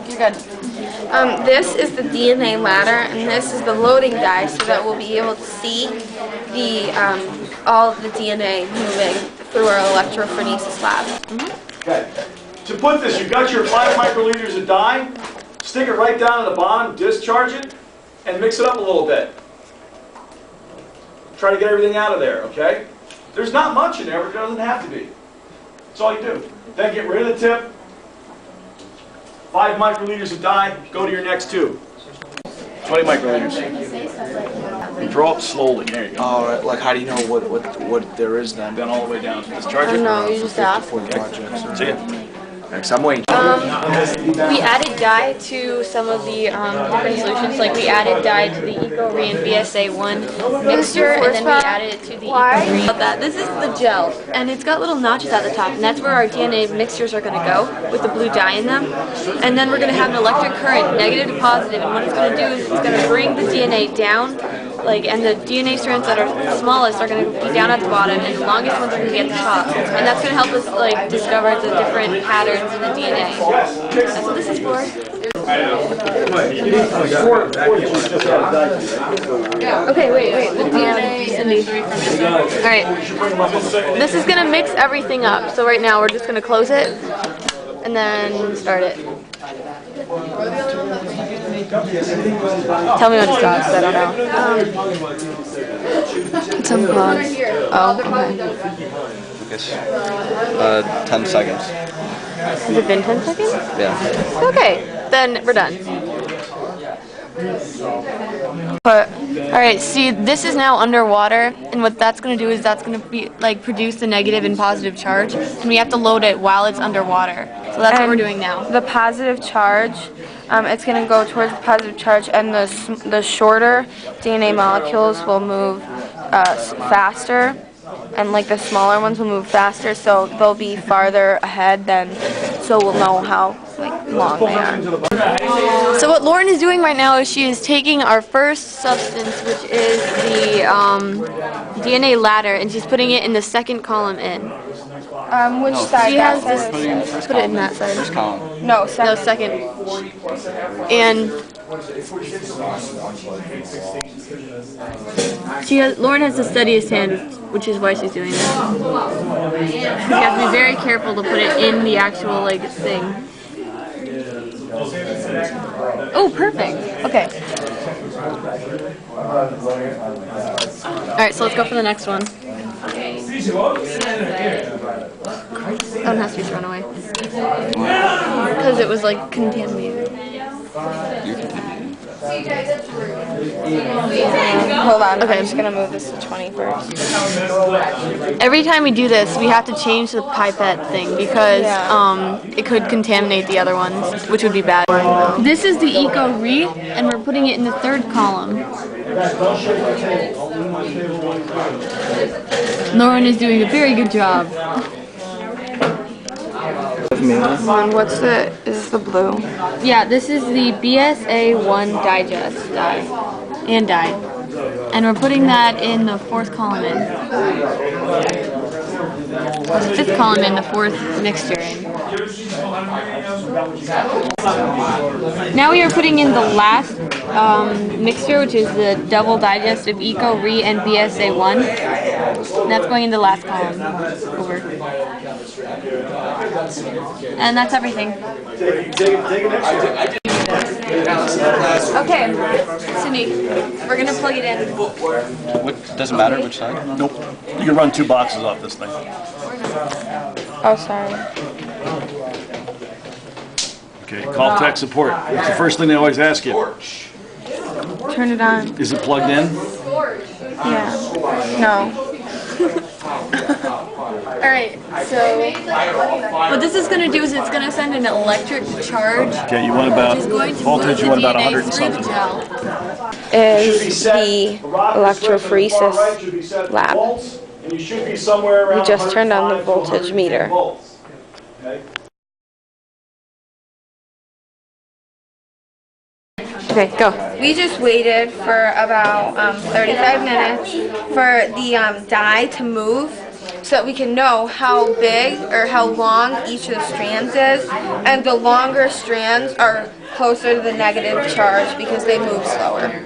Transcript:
You're good. This is the DNA ladder, and this is the loading die, so that we'll be able to see the all of the DNA moving through our electrophernisis lab. Okay. To put this, you've got your 5 microliters of dye. Stick it right down at the bottom, discharge it, and mix it up a little bit. Try to get everything out of there, okay? There's not much in there, but it doesn't have to be. That's all you do. Then get rid of the tip. 5 microliters of dye, go to your next tube. 20 microliters. And draw up slowly. There you go. Alright, like how do you know what there is then? Then all the way down. Discharge it. No, you just ask. See ya. Next, I'm waiting. We added dye to some of the different solutions. Like we added dye to the EcoRe and BSA1 mixture, and then we added it to the EcoRe. This is the gel, and it's got little notches at the top, and that's where our DNA mixtures are going to go with the blue dye in them. And then we're going to have an electric current, negative to positive, and what it's going to do is it's going to bring the DNA down. And the DNA strands that are the smallest are going to be down at the bottom, and the longest ones are going to be at the top. And that's going to help us discover the different patterns in the DNA. That's what this is for. Okay, wait. The DNA, Cindy. Alright. This is going to mix everything up. So right now we're just going to close it and then start it. Tell me when to stop, because I don't know. It's unplugged. Oh, Okay. 10 seconds. Has it been 10 seconds? Yeah. Okay, then we're done. Alright, see, this is now underwater, and what that's going to do is that's going to be produce the negative and positive charge, and we have to load it while it's underwater. So that's what we're doing now. The positive charge, it's going to go towards the positive charge, and the shorter DNA molecules will move faster, and the smaller ones will move faster, so they'll be farther ahead so we'll know how long they are. So what Lauren is doing right now is she is taking our first substance, which is the DNA ladder, and she's putting it in the second column in. Which side? She has this. Put it in that side. First column. No, second. No, second. And Lauren has the steadiest hand, which is why she's doing that. You have to be very careful to put it in the actual thing. Oh, perfect. Okay. Alright, so let's go for the next one. That one has to be thrown away. Because it was contaminated. You're contaminated. Hold on, Okay. I'm just going to move this to 20 first. Every time we do this, we have to change the pipette thing because it could contaminate the other ones, which would be bad. This is the EcoRe, and we're putting it in the third column. Lauren is doing a very good job. Come on, is this the blue? Yeah, this is the BSA1 digest dye and dye. And we're putting that in the fourth column in. The fifth column in, the fourth mixture in. Now we are putting in the last mixture, which is the double digest of EcoRe and BSA1. And that's going in the last column. Over. And that's everything. Okay, Cindy, we're gonna plug it in. What doesn't matter which side? Nope. You can run 2 boxes off this thing. Oh, sorry. Okay, call tech support. That's the first thing they always ask you. Turn it on. Is it plugged in? Yeah. No. Alright, so what this is going to do is it's going to send an electric charge. Okay, you want about Which is going to voltage, move you want the about 100 DNA and through the something. gel. Is the electrophoresis lab. We just turned on the voltage meter. Okay, go. We just waited for about 35 minutes for the dye to move so that we can know how big or how long each of the strands is, and the longer strands are closer to the negative charge because they move slower.